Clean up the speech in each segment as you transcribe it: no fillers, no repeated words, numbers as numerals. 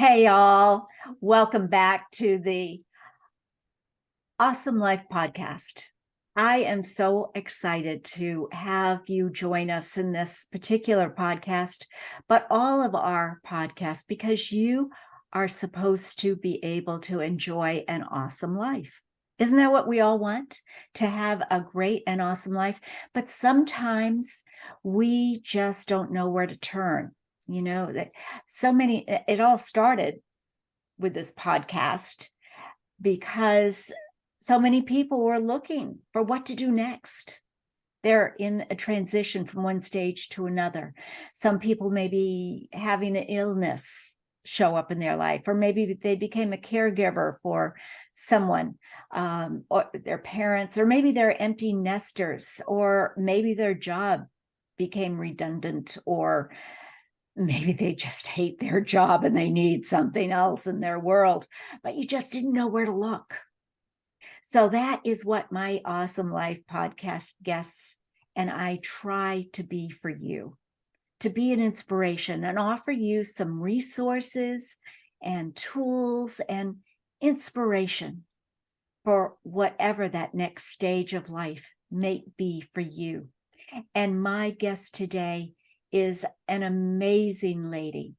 Hey, all. Welcome back to the Awesome Life podcast. I am so excited to have you join us in this particular podcast, but all of our podcasts, because you are supposed to be able to enjoy an awesome life. Isn't that what we all want? To have a great and awesome life. But sometimes we just don't know where to turn. That it all started with this podcast because so many people were looking for what to do next. They're in a transition from one stage to another. Some people may be having an illness show up in their life, or maybe they became a caregiver for someone, or their parents, or maybe they're empty nesters, or maybe their job became redundant, or maybe they just hate their job and they need something else in their world, but you just didn't know where to look. So that is what my Awesome Life podcast guests and I try to be for you, to be an inspiration and offer you some resources and tools and inspiration for whatever that next stage of life may be for you. And my guest today is an amazing lady.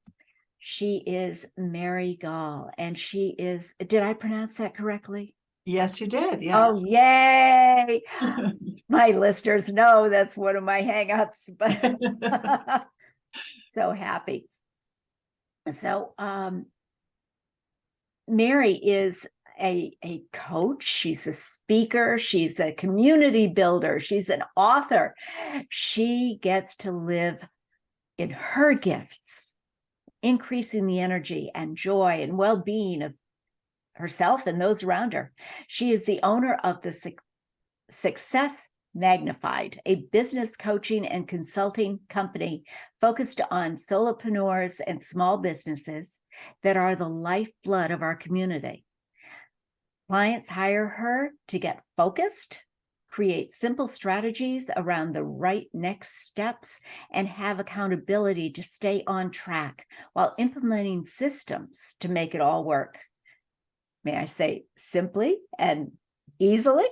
She is Mary Gaul, and she is, did I pronounce that correctly? Yes, you did. Oh, Yes. yay. My listeners know that's one of my hangups, but so happy. So Mary is a coach. She's a speaker. She's a community builder. She's an author. She gets to live in her gifts, increasing the energy and joy and well-being of herself and those around her. She is the owner of the Success Magnified, a business coaching and consulting company focused on solopreneurs and small businesses that are the lifeblood of our community. Clients hire her to get focused, create simple strategies around the right next steps, and have accountability to stay on track while implementing systems to make it all work. May I say simply and easily?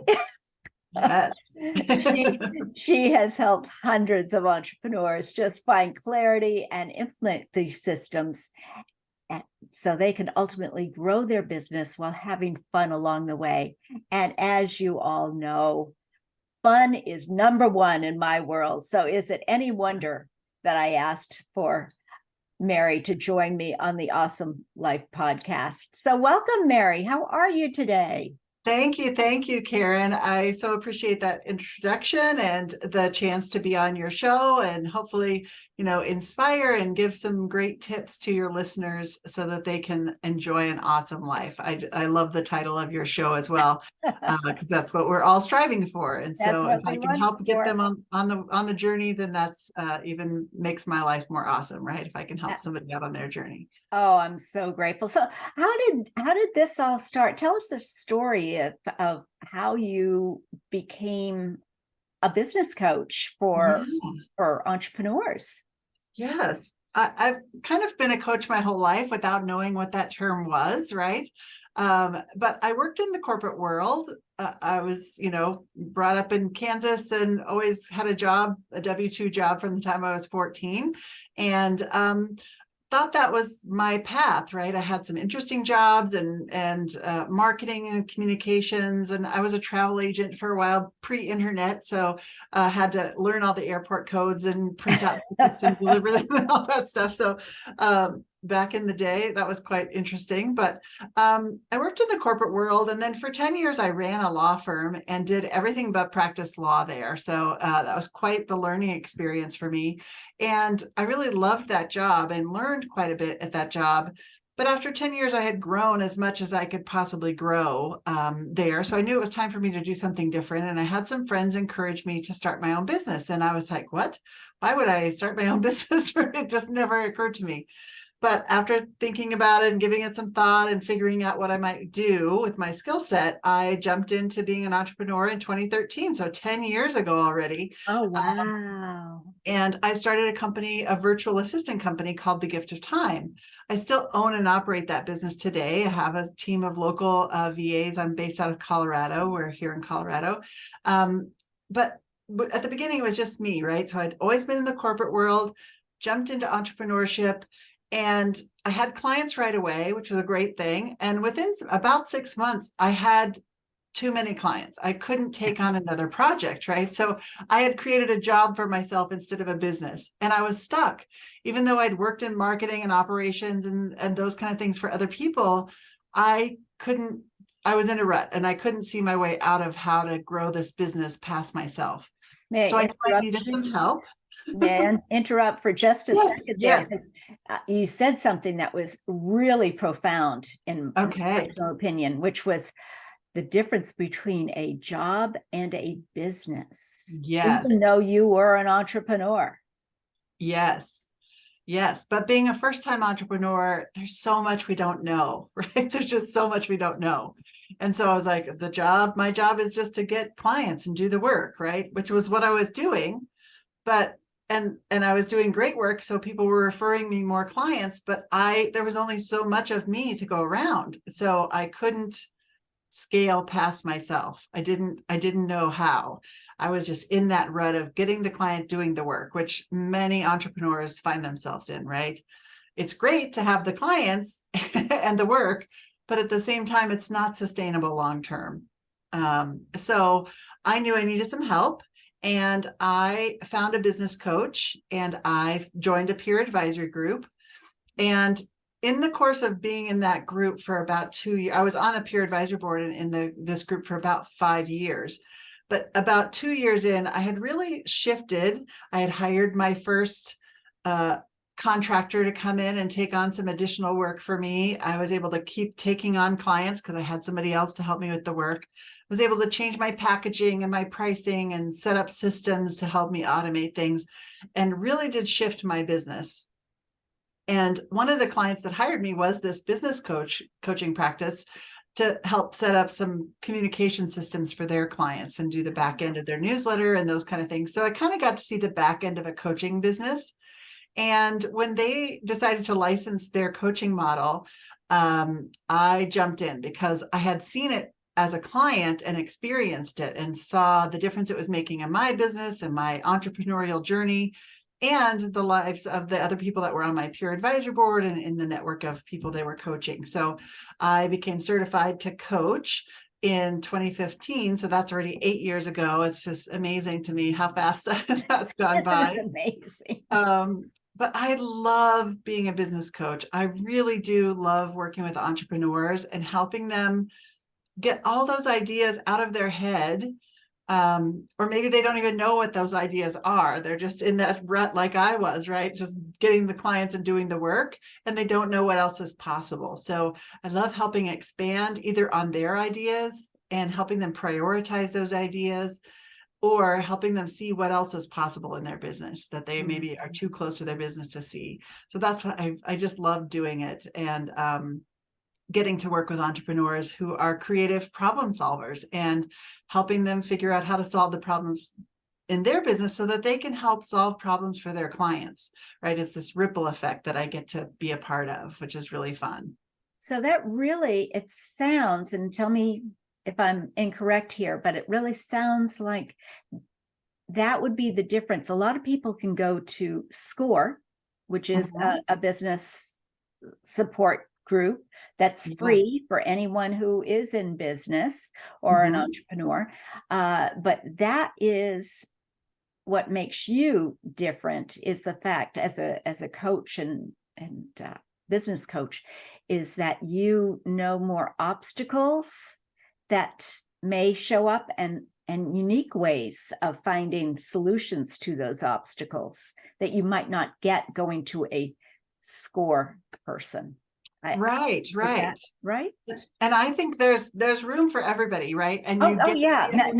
Yes. she has helped hundreds of entrepreneurs just find clarity and implement these systems so they can ultimately grow their business while having fun along the way. And as you all know, fun is number one in my world. So is it any wonder that I asked for Mary to join me on the Awesome Life podcast? So welcome, Mary. How are you today? Thank you, Karen. I so appreciate that introduction and the chance to be on your show and hopefully, inspire and give some great tips to your listeners so that they can enjoy an awesome life. I love the title of your show as well, because that's what we're all striving for. And so if I can help get them on the journey, then that's even makes my life more awesome, right? If I can help somebody out on their journey. Oh, I'm so grateful. So how did this all start? Tell us the story of how you became a business coach for entrepreneurs. Yes. I've kind of been a coach my whole life without knowing what that term was, right? But I worked in the corporate world. I was, brought up in Kansas and always had a job, a W-2 job from the time I was 14. And thought that was my path, right? I had some interesting jobs and marketing and communications, and I was a travel agent for a while, pre-internet, so had to learn all the airport codes and print out tickets and deliver them and all that stuff. So back in the day, that was quite interesting. But I worked in the corporate world, and then for 10 years, I ran a law firm and did everything but practice law there. So that was quite the learning experience for me. And I really loved that job and learned quite a bit at that job. But after 10 years, I had grown as much as I could possibly grow there. So I knew it was time for me to do something different. And I had some friends encourage me to start my own business. And I was like, what? Why would I start my own business? It just never occurred to me. But after thinking about it and giving it some thought and figuring out what I might do with my skill set, I jumped into being an entrepreneur in 2013. So 10 years ago already. Oh, wow. And I started a company, a virtual assistant company called The Gift of Time. I still own and operate that business today. I have a team of local VAs. I'm based out of Colorado. We're here in Colorado. But at the beginning, it was just me, right? So I'd always been in the corporate world, jumped into entrepreneurship, and I had clients right away, which was a great thing. And within about 6 months, I had too many clients. I couldn't take on another project, right? So I had created a job for myself instead of a business, and I was stuck. Even though I'd worked in marketing and operations and those kind of things for other people, I was in a rut, and I couldn't see my way out of how to grow this business past myself. May So I I knew I interrupt needed you? some help. May I interrupt for just a Yes, second there? yes. You said something that was really profound in my Okay. personal opinion, which was the difference between a job and a business, even Yes. though you were an entrepreneur. Yes. Yes. But being a first-time entrepreneur, there's so much we don't know, right? There's just so much we don't know. And so I was like, my job is just to get clients and do the work, right? Which was what I was doing. But and I was doing great work. So people were referring me more clients, but there was only so much of me to go around. So I couldn't scale past myself. I didn't know how. I was just in that rut of getting the client doing the work, which many entrepreneurs find themselves in, right? It's great to have the clients and the work, but at the same time, it's not sustainable long term. So I knew I needed some help, and I found a business coach, and I joined a peer advisory group. And in the course of being in that group for about 2 years, I was on the peer advisory board in this group for about 5 years. But about 2 years in, I had really shifted. I had hired my first contractor to come in and take on some additional work for me. I was able to keep taking on clients because I had somebody else to help me with the work. I was able to change my packaging and my pricing and set up systems to help me automate things, and really did shift my business. And one of the clients that hired me was this business coaching practice to help set up some communication systems for their clients and do the back end of their newsletter and those kind of things. So I kind of got to see the back end of a coaching business. And when they decided to license their coaching model, I jumped in because I had seen it as a client and experienced it and saw the difference it was making in my business and my entrepreneurial journey, and the lives of the other people that were on my peer advisory board and in the network of people they were coaching. So I became certified to coach in 2015. So that's already 8 years ago. It's just amazing to me how fast that's gone by. Amazing. But I love being a business coach. I really do love working with entrepreneurs and helping them get all those ideas out of their head. Or maybe they don't even know what those ideas are. They're just in that rut like I was, right? Just getting the clients and doing the work, and they don't know what else is possible. So I love helping expand either on their ideas and helping them prioritize those ideas, or helping them see what else is possible in their business that they maybe are too close to their business to see. So that's what I just love doing it. And getting to work with entrepreneurs who are creative problem solvers and helping them figure out how to solve the problems in their business so that they can help solve problems for their clients, right? It's this ripple effect that I get to be a part of, which is really fun. So that really, it sounds, and tell me if I'm incorrect here, but it really sounds like that would be the difference. A lot of people can go to SCORE, which is a business support group that's free for anyone who is in business or an entrepreneur. But that is what makes you different, is the fact as a coach and business coach, is that you know more obstacles that may show up and unique ways of finding solutions to those obstacles that you might not get going to a SCORE person. Right. Right. And I think there's room for everybody, right? And you get yeah. to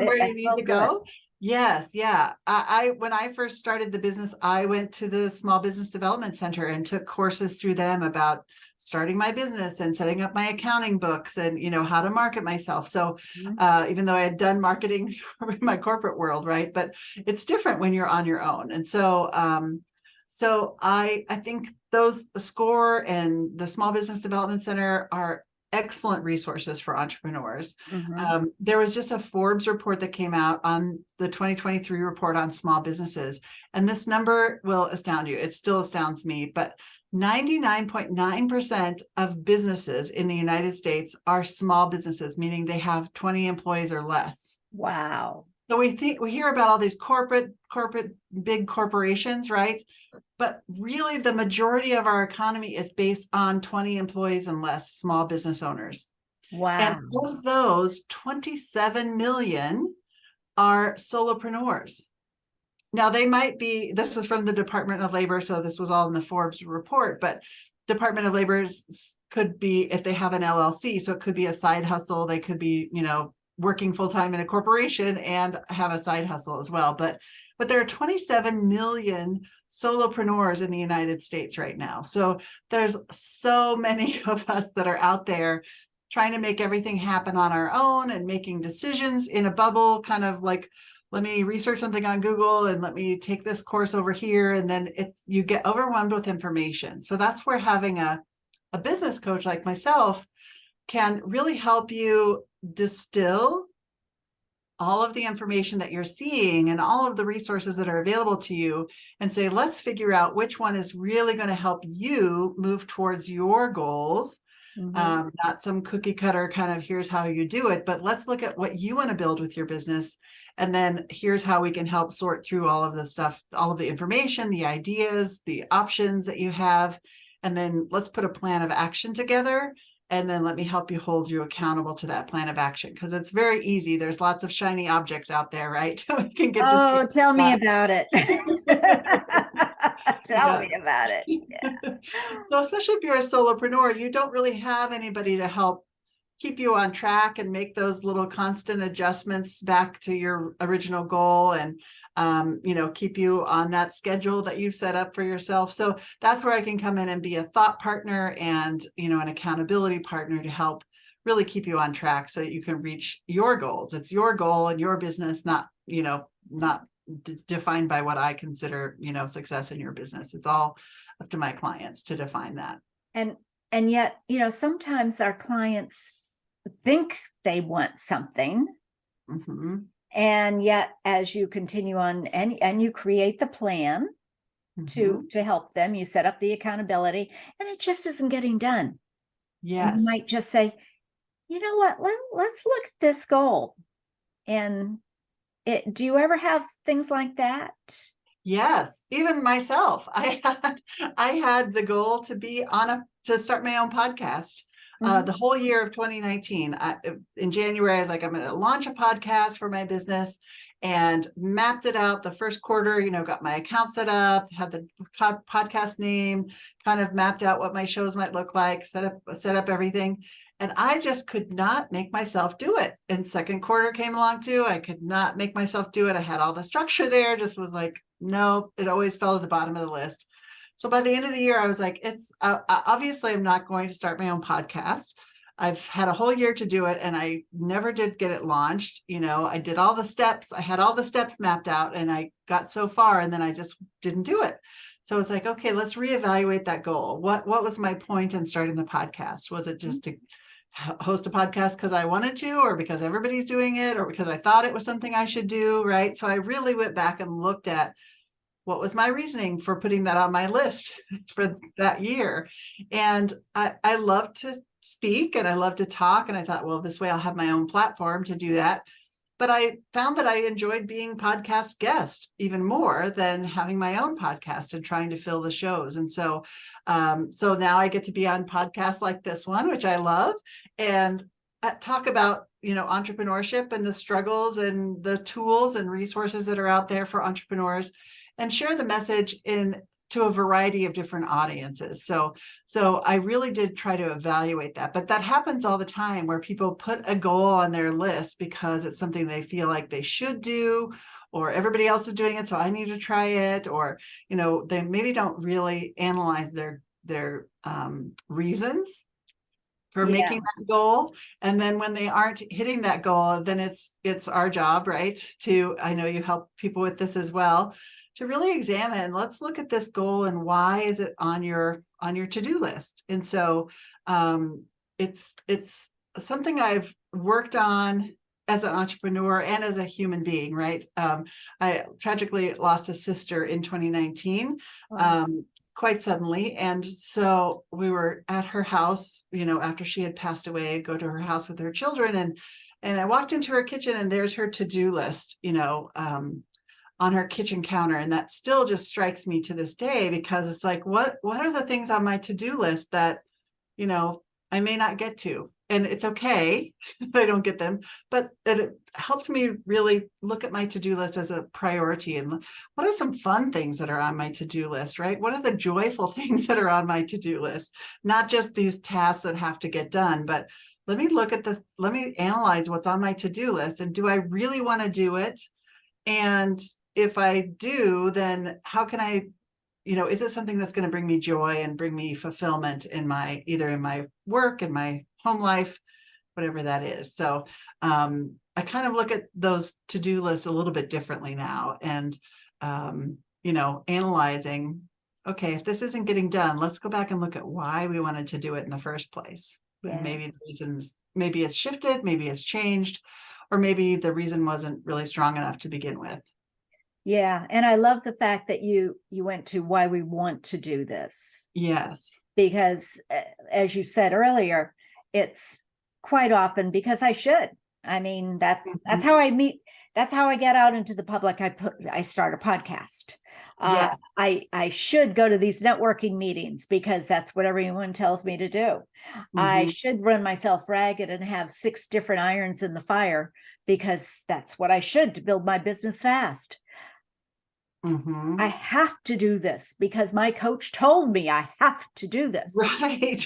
where you need to go. Yes, yeah. I when I first started the business, I went to the Small Business Development Center and took courses through them about starting my business and setting up my accounting books and how to market myself. So Mhm. even though I had done marketing in my corporate world, right? But it's different when you're on your own. And so I think those the SCORE and the Small Business Development Center are excellent resources for entrepreneurs. Mhm. There was just a Forbes report that came out on the 2023 report on small businesses. And this number will astound you. It still astounds me, but 99.9% of businesses in the United States are small businesses, meaning they have 20 employees or less. Wow. So we hear about all these corporate big corporations, right? But really the majority of our economy is based on 20 employees and less, small business owners. And Wow. of those, 27 million are solopreneurs. Now they might be, this is from the Department of Labor, so this was all in the Forbes report, but Department of Labor could be, if they have an LLC, so it could be a side hustle. They could be, working full-time in a corporation and have a side hustle as well. But there are 27 million solopreneurs in the United States right now. So there's so many of us that are out there trying to make everything happen on our own and making decisions in a bubble, kind of like, let me research something on Google and let me take this course over here. And then you get overwhelmed with information. So that's where having a business coach like myself can really help you distill all of the information that you're seeing and all of the resources that are available to you and say, let's figure out which one is really going to help you move towards your goals. Mhm. Not some cookie cutter kind of here's how you do it, but let's look at what you want to build with your business. And then here's how we can help sort through all of the stuff, all of the information, the ideas, the options that you have. And then let's put a plan of action together. And then let me help you hold you accountable to that plan of action. Because it's very easy. There's lots of shiny objects out there, right? We can get Oh, distracted. tell me about it. Tell Yeah. me about it. Yeah. So especially if you're a solopreneur, you don't really have anybody to help keep you on track and make those little constant adjustments back to your original goal and keep you on that schedule that you've set up for yourself. So that's where I can come in and be a thought partner and an accountability partner to help really keep you on track so that you can reach your goals. It's your goal and your business, not defined by what I consider success in your business. It's all up to my clients to define that. And yet, sometimes our clients think they want something. Mm-hmm. And yet, as you continue on and you create the plan Mm-hmm. to help them, you set up the accountability, and it just isn't getting done. And you Yes. might just say, you know what, let's look at this goal. And do you ever have things like that? Yes, even myself. I had the goal to start my own podcast. Mhm. The whole year of 2019. In January, I was like, I'm going to launch a podcast for my business and mapped it out the first quarter, got my account set up, had the podcast name, kind of mapped out what my shows might look like, set up everything. And I just could not make myself do it. And second quarter came along too. I could not make myself do it. I had all the structure there, just was like, no, it always fell at the bottom of the list. So by the end of the year, I was like, it's obviously I'm not going to start my own podcast. I've had a whole year to do it and I never did get it launched. I did all the steps. I had all the steps mapped out and I got so far and then I just didn't do it. So it's like, okay, let's reevaluate that goal. What was my point in starting the podcast? Was it just to host a podcast because I wanted to, or because everybody's doing it, or because I thought it was something I should do, right? So I really went back and looked at what was my reasoning for putting that on my list for that year. And I love to speak and I love to talk. And I thought, well, this way I'll have my own platform to do that. But I found that I enjoyed being podcast guest even more than having my own podcast and trying to fill the shows. And so now I get to be on podcasts like this one, which I love, and talk about, entrepreneurship and the struggles and the tools and resources that are out there for entrepreneurs and share the message to a variety of different audiences. So I really did try to evaluate that, but that happens all the time where people put a goal on their list because it's something they feel like they should do, or everybody else is doing it, so I need to try it, or, they maybe don't really analyze their reasons for Yeah. making that goal. And then when they aren't hitting that goal, then it's our job, right? I know you help people with this as well, to really examine, let's look at this goal and why is it on your to-do list? And so it's something I've worked on as an entrepreneur and as a human being, right? I tragically lost a sister in 2019. Wow. Quite suddenly. And so we were at her house, after she had passed away, go to her house with her children. And I walked into her kitchen and there's her to-do list, on her kitchen counter. And that still just strikes me to this day, because it's like, what are the things on my to-do list that, I may not get to? And it's okay if I don't get them, but it helped me really look at my to-do list as a priority. And what are some fun things that are on my to-do list, right? What are the joyful things that are on my to-do list? Not just these tasks that have to get done, but let me analyze what's on my to-do list. And do I really want to do it? And if I do, then how can I, is it something that's going to bring me joy and bring me fulfillment in either in my work, in my home life, whatever that is. So I kind of look at those to-do lists a little bit differently now, and analyzing, okay, if this isn't getting done, let's go back and look at why we wanted to do it in the first place. Yeah. And maybe the reasons, maybe it's shifted, maybe it's changed, or maybe the reason wasn't really strong enough to begin with. Yeah. And I love the fact that you went to why we want to do this. Yes. Because as you said earlier, it's quite often because I should. I mean, that's how I meet. That's how I get out into the public. I start a podcast. Yes. I should go to these networking meetings because that's what everyone tells me to do. I should run myself ragged and have 6 different irons in the fire because that's what I should to build my business fast. I have to do this because my coach told me I have to do this. Right.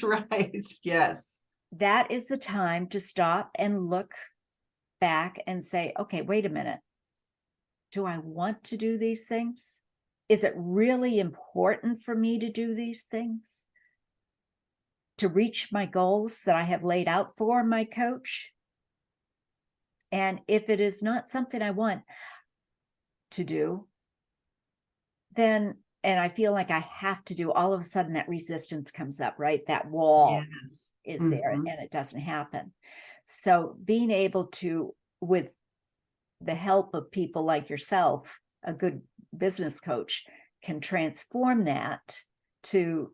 Yes. That is the time to stop and look back and say, okay, wait a minute. Do I want to do these things? Is it really important for me to do these things? To reach my goals that I have laid out for my coach? And if it is not something I want to do, then, and I feel like I have to do, all of a sudden that resistance comes up, right? That wall is there and it doesn't happen. So being able to, with the help of people like yourself, a good business coach, can transform that to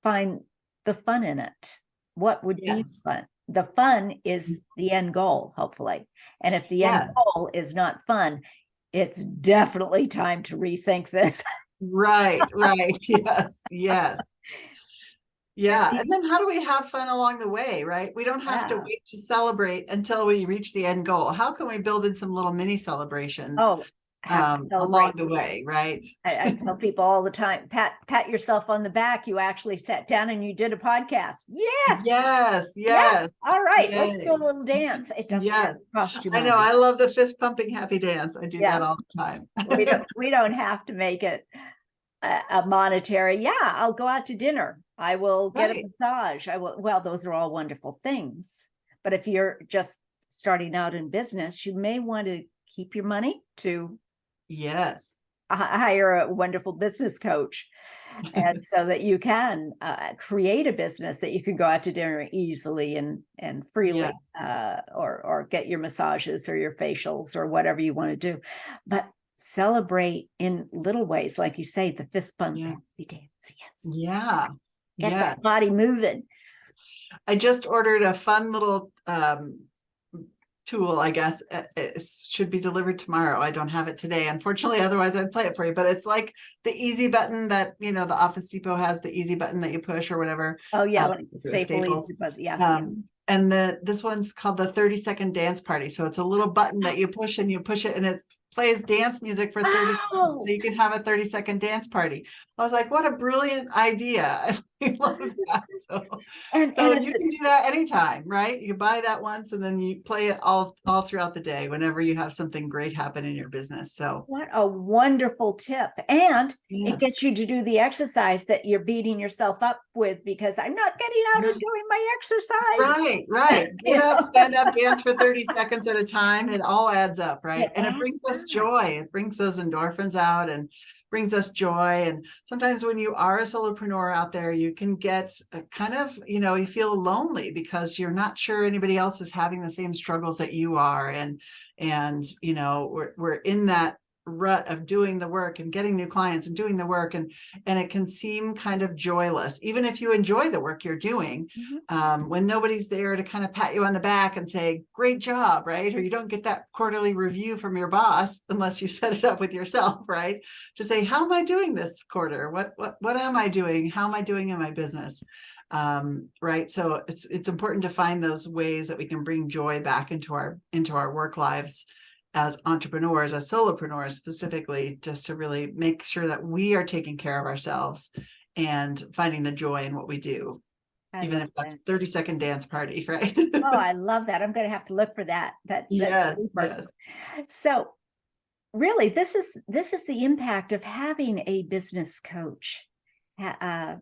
find the fun in it. What would be fun? The fun is the end goal, hopefully. And if the end goal is not fun, it's definitely time to rethink this. Right. Yes. Yeah. And then how do we have fun along the way, right? We don't have to wait to celebrate until we reach the end goal. How can we build in some little mini celebrations along the way, right? I tell people all the time, pat yourself on the back. You actually sat down and you did a podcast. Yes. All right. Yay. Let's do a little dance. It doesn't cost you money. I know. I love the fist pumping happy dance. I do that all the time. we don't have to make it a monetary. I'll go out to dinner. I will get a massage. Well, those are all wonderful things. But if you're just starting out in business, you may want to keep your money to hire a wonderful business coach. And so that you can create a business that you can go out to dinner easily and freely, or get your massages or your facials or whatever you want to do. But celebrate in little ways, like you say, the fist bump, happy dance. Get that body moving. I just ordered a fun little tool, I guess. It should be delivered tomorrow. I don't have it today, unfortunately, otherwise I'd play it for you. But it's like the easy button that, the Office Depot has, the easy button that you push or whatever. Oh yeah, like Staples. And this one's called the 30-second dance party. So it's a little button that you push and it and it plays dance music for 30 seconds. So you can have a 30-second dance party. I was like, what a brilliant idea. I love that. So And you can do that anytime, right? You buy that once and then you play it all throughout the day whenever you have something great happen in your business. So what a wonderful tip. And it yes. gets you to do the exercise that you're beating yourself up with because I'm not getting out and Right. doing my exercise. Right. You Get up, know? stand up, dance for 30 seconds at a time. It all adds up, right? It And it brings adds us up. joy. It brings those endorphins out and brings us joy. And sometimes when you are a solopreneur out there, you can get a kind of, you feel lonely because you're not sure anybody else is having the same struggles that you are. And we're in that rut of doing the work and getting new clients and doing the work, and it can seem kind of joyless, even if you enjoy the work you're doing. When nobody's there to kind of pat you on the back and say, great job, right? Or you don't get that quarterly review from your boss unless you set it up with yourself, right? To say, how am I doing this quarter? What am I doing? How am I doing in my business? Right. So it's important to find those ways that we can bring joy back into our work lives as entrepreneurs, as solopreneurs specifically, just to really make sure that we are taking care of ourselves and finding the joy in what we do. I Even love if that's that. 30-second dance party, right? Oh, I love that. I'm going to have to look for that. That's Yes, super. yes. So really, this is the impact of having a business coach, and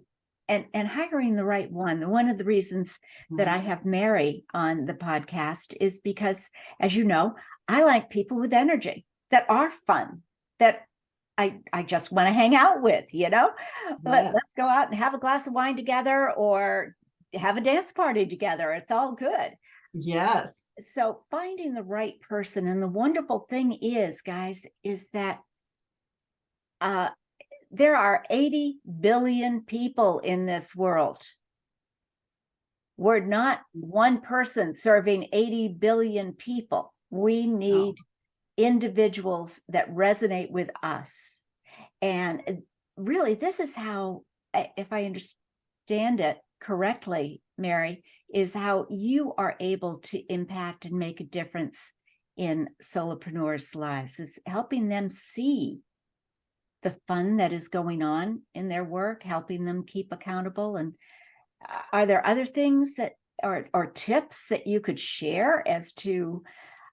hiring the right one. One of the reasons that I have Mary on the podcast is because, as you know, I like people with energy that are fun, that I just want to hang out with, Yes. let's go out and have a glass of wine together or have a dance party together. It's all good. Yes. So finding the right person, and the wonderful thing is, guys, is that there are 80 billion people in this world. We're not one person serving 80 billion people. We need individuals that resonate with us. And really, this is how, if I understand it correctly, Mary, is how you are able to impact and make a difference in solopreneurs' lives, is helping them see the fun that is going on in their work, helping them keep accountable. And are there other things that or tips that you could share as to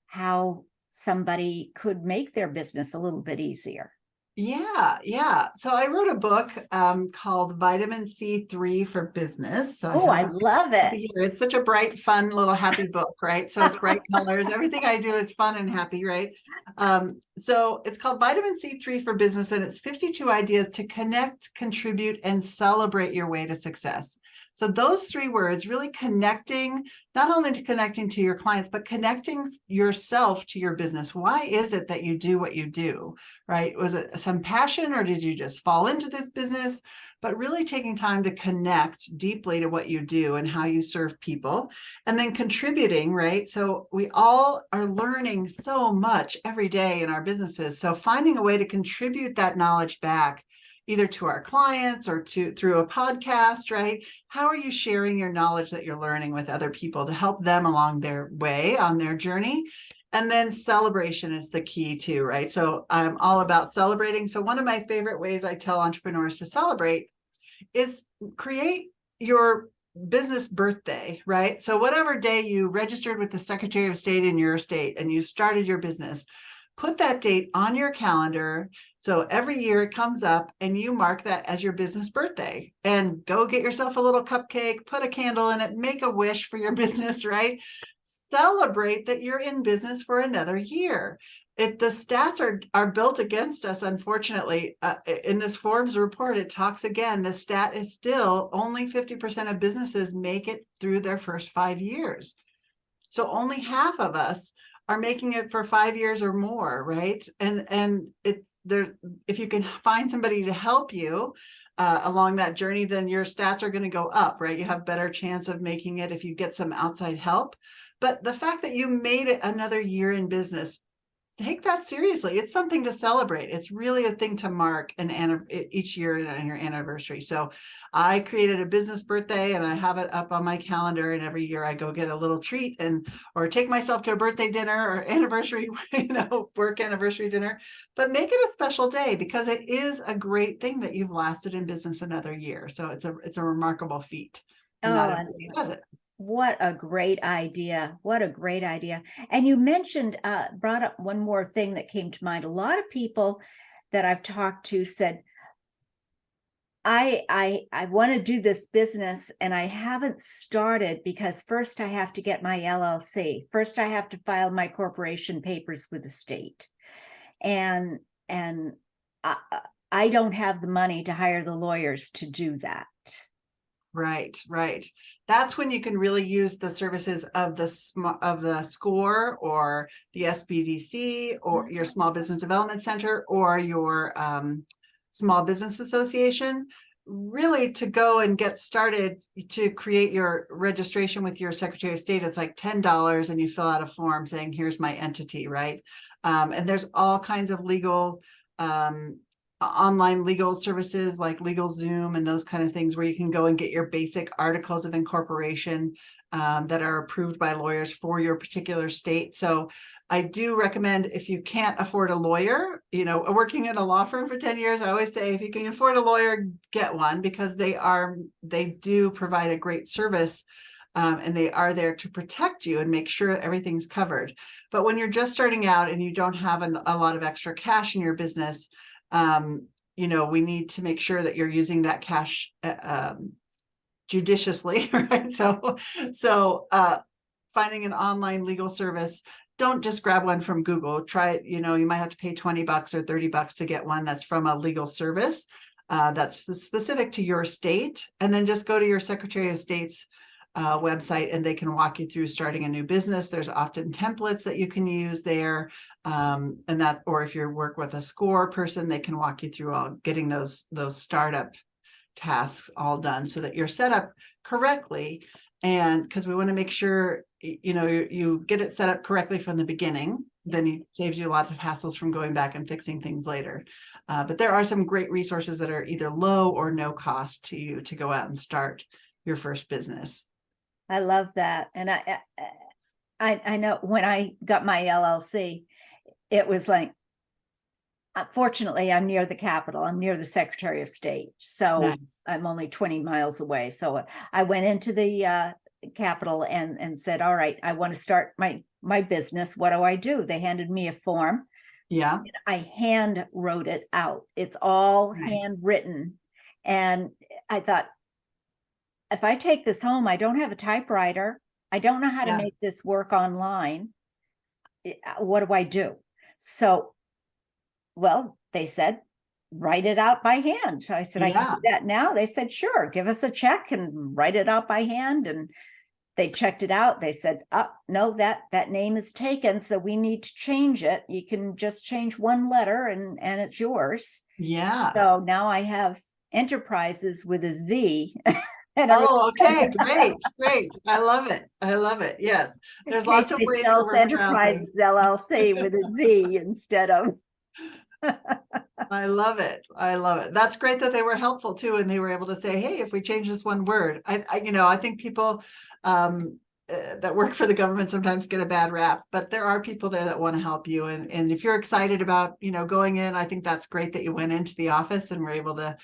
how somebody could make their business a little bit easier? Yeah. So I wrote a book called Vitamin C3 for Business. So I Oh, have I the love it. here. It's such a bright, fun, little happy book, right? So it's bright colors. Everything I do is fun and happy, right? So it's called Vitamin C3 for Business, and it's 52 ideas to connect, contribute, and celebrate your way to success. So those three words, really connecting, not only to connecting to your clients, but connecting yourself to your business. Why is it that you do what you do, right? Was it some passion, or did you just fall into this business? But really taking time to connect deeply to what you do and how you serve people, and then contributing, right? So we all are learning so much every day in our businesses. So finding a way to contribute that knowledge back, either to our clients or through a podcast, right? How are you sharing your knowledge that you're learning with other people to help them along their way on their journey? And then celebration is the key too, right? So I'm all about celebrating. So one of my favorite ways I tell entrepreneurs to celebrate is create your business birthday, right? So whatever day you registered with the Secretary of State in your state and you started your business, put that date on your calendar. So every year it comes up and you mark that as your business birthday, and go get yourself a little cupcake, put a candle in it, make a wish for your business, right? Celebrate that you're in business for another year. The stats are built against us, unfortunately. In this Forbes report, it talks again, the stat is still only 50% of businesses make it through their first 5 years. So only half of us are making it for 5 years or more, right? And if you can find somebody to help you along that journey, then your stats are going to go up, right? You have better chance of making it if you get some outside help. But the fact that you made it another year in business take that seriously. It's something to celebrate. It's really a thing to mark each year on your anniversary. So I created a business birthday and I have it up on my calendar, and every year I go get a little treat or take myself to a birthday dinner or anniversary, work anniversary dinner, but make it a special day because it is a great thing that you've lasted in business another year. So it's a remarkable feat. And not everybody does it. What a great idea. What a great idea. And you mentioned, brought up one more thing that came to mind. A lot of people that I've talked to said, I want to do this business and I haven't started because first I have to get my LLC. First I have to file my corporation papers with the state. And I don't have the money to hire the lawyers to do that. Right, right. That's when you can really use the services of the SCORE or the SBDC or your Small Business Development Center or your Small Business Association, really to go and get started to create your registration with your Secretary of State. It's like $10 and you fill out a form saying, here's my entity, right? And there's all kinds of legal online legal services like LegalZoom and those kind of things where you can go and get your basic articles of incorporation that are approved by lawyers for your particular state. So I do recommend, if you can't afford a lawyer, working in a law firm for 10 years, I always say, if you can afford a lawyer, get one, because they do provide a great service. And they are there to protect you and make sure everything's covered. But when you're just starting out and you don't have a lot of extra cash in your business, we need to make sure that you're using that cash judiciously, right? So finding an online legal service, don't just grab one from Google. Try it. You might have to pay $20 or $30 to get one that's from a legal service that's specific to your state, and then just go to your Secretary of State's website and they can walk you through starting a new business. There's often templates that you can use there. Or if you work with a SCORE person, they can walk you through all getting those startup tasks all done so that you're set up correctly. And because we want to make sure, you get it set up correctly from the beginning, then it saves you lots of hassles from going back and fixing things later. But there are some great resources that are either low or no cost to you to go out and start your first business. I love that. And I know when I got my LLC, it was like, fortunately, I'm near the Capitol. I'm near the Secretary of State. So nice. I'm only 20 miles away. So I went into the Capitol and said, all right, I want to start my business. What do I do? They handed me a form. Yeah. And I hand wrote it out. It's all nice. Handwritten. And I thought, if I take this home, I don't have a typewriter. I don't know how to make this work online. What do I do? So, well, they said, write it out by hand. So I said, I can do that now. They said, sure, give us a check and write it out by hand. And they checked it out. They said, oh, no, that name is taken. So we need to change it. You can just change one letter and it's yours. Yeah. So now I have Enterprises with a Z. Oh, okay, great. I love it. Yes, there's lots of ways to work Enterprises LLC with a Z instead of. I love it. That's great that they were helpful too, and they were able to say, "Hey, if we change this one word," I think people that work for the government sometimes get a bad rap, but there are people there that want to help you, and if you're excited about going in, I think that's great that you went into the office and were able to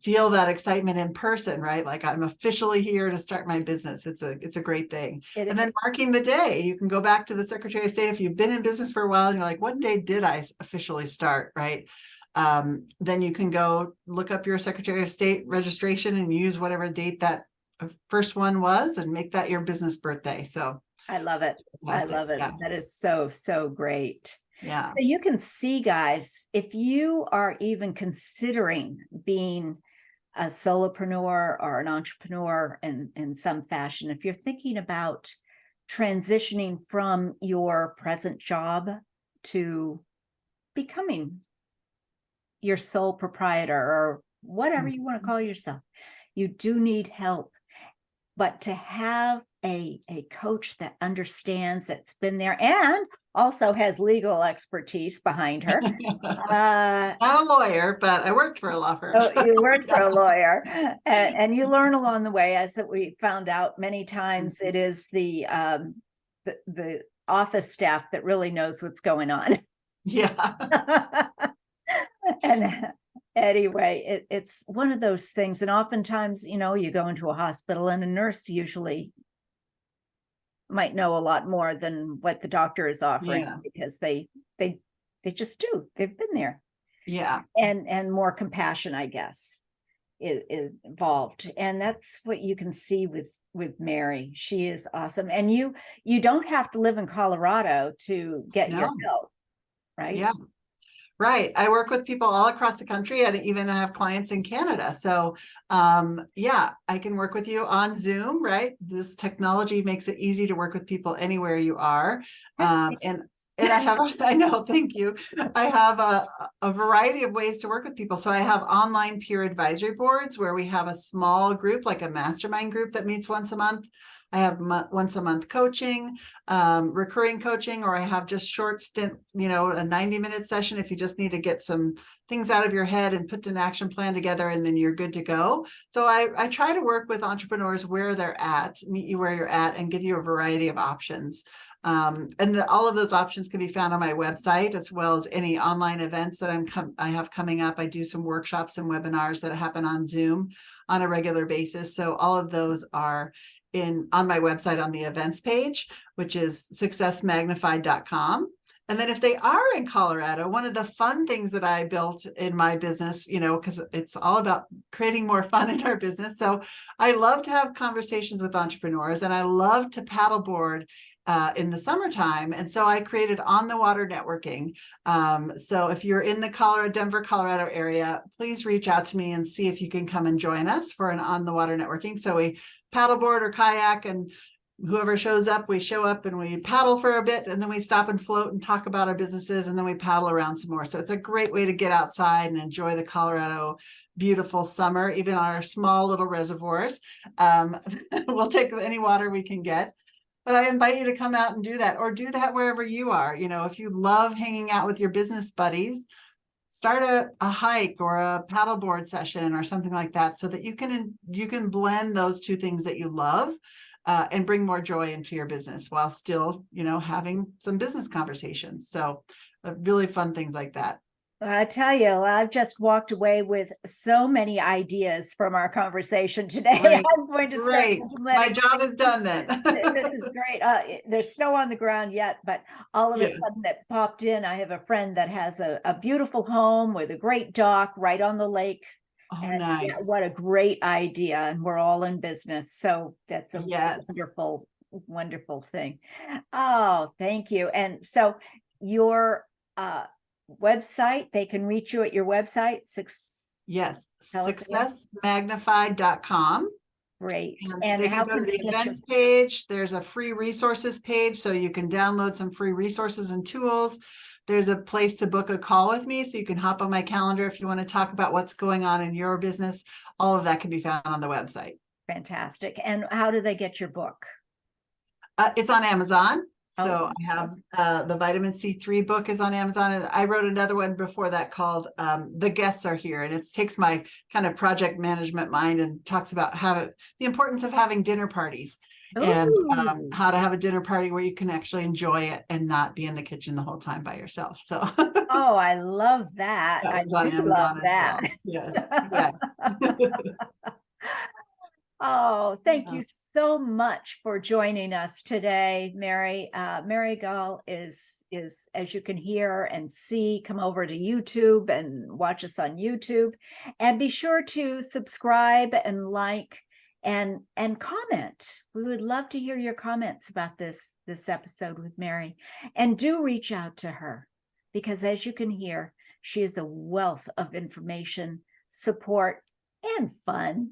feel that excitement in person, right? Like, I'm officially here to start my business. It's a great thing. And then marking the day, you can go back to the Secretary of State if you've been in business for a while and you're like, what day did I officially start, right? Then you can go look up your Secretary of State registration and use whatever date that first one was and make that your business birthday. So I love it. Fantastic. I love it. Yeah. That is so great. Yeah. So you can see, guys, if you are even considering being a solopreneur or an entrepreneur in some fashion, if you're thinking about transitioning from your present job to becoming your sole proprietor or whatever you want to call yourself, you do need help. but to have a coach that understands, that's been there, and also has legal expertise behind her. Not a lawyer, but I worked for a law firm. Oh, you worked for a lawyer, and you learn along the way, as that we found out many times. It is the office staff that really knows what's going on. Yeah. And anyway, it's one of those things. And oftentimes, you go into a hospital, and a nurse usually might know a lot more than what the doctor is offering, Yeah. because they just do. They've been there. Yeah. And more compassion, I guess, is involved. And that's what you can see with Mary. She is awesome. And you don't have to live in Colorado to get your No. help, right? Yeah. Right. I work with people all across the country, and even have clients in Canada. So yeah, I can work with you on Zoom, right? This technology makes it easy to work with people anywhere you are. And I have, I know, thank you. I have a variety of ways to work with people. So I have online peer advisory boards where we have a small group, like a mastermind group, that meets once a month. I have once a month coaching, recurring coaching, or I have just short stint, a 90-minute session if you just need to get some things out of your head and put an action plan together, and then you're good to go. So I try to work with entrepreneurs where they're at, meet you where you're at, and give you a variety of options. And all of those options can be found on my website, as well as any online events that I have coming up. I do some workshops and webinars that happen on Zoom on a regular basis. So all of those are on my website on the events page, which is successmagnified.com. And then if they are in Colorado, one of the fun things that I built in my business, because it's all about creating more fun in our business. So I love to have conversations with entrepreneurs, and I love to paddleboard in the summertime. And so I created on the water networking. So if you're in the Denver, Colorado area, please reach out to me and see if you can come and join us for an on the water networking. So we paddleboard or kayak, and whoever shows up, we show up and we paddle for a bit, and then we stop and float and talk about our businesses, and then we paddle around some more. So it's a great way to get outside and enjoy the Colorado beautiful summer, even on our small little reservoirs. We'll take any water we can get. But I invite you to come out and do that, or do that wherever you are. If you love hanging out with your business buddies, start a hike or a paddleboard session or something like that, so that you can blend those two things that you love and bring more joy into your business while still, having some business conversations. So really fun things like that. I tell you, I've just walked away with so many ideas from our conversation today. Great. I'm going to start Great. My implementing. job is done then. This is great. There's snow on the ground yet, but all of a Yes. sudden it popped in. I have a friend that has a beautiful home with a great dock right on the lake. Oh, And nice. yeah, what a great idea. And we're all in business. So that's a Yes. wonderful, wonderful thing. Oh, thank you. And so your website, they can reach you at your website. Yes. Tell us again. Successmagnified.com. Great. And they can go to the events page. There's a free resources page, so you can download some free resources and tools. There's a place to book a call with me, so you can hop on my calendar if you want to talk about what's going on in your business. All of that can be found on the website. Fantastic. And how do they get your book? It's on Amazon. So Okay. I have the vitamin C3 book is on Amazon. And I wrote another one before that called The Guests Are Here. And it takes my kind of project management mind and talks about the importance of having dinner parties. Ooh. And how to have a dinner party where you can actually enjoy it and not be in the kitchen the whole time by yourself. So oh, I love that. I do love that. Well. Yes. Yes. Oh, thank you so much for joining us today, Mary. Mary Gaul is, as you can hear and see, come over to YouTube and watch us on YouTube, and be sure to subscribe and like and comment. We would love to hear your comments about this episode with Mary, and do reach out to her, because as you can hear, she is a wealth of information, support, and fun.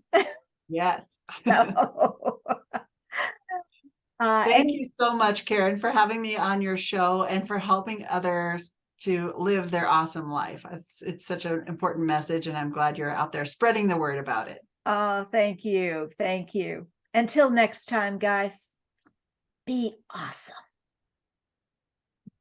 Yes. So, thank you so much, Karen, for having me on your show and for helping others to live their awesome life. It's such an important message, and I'm glad you're out there spreading the word about it. Oh, thank you. Thank you. Until next time, guys, be awesome.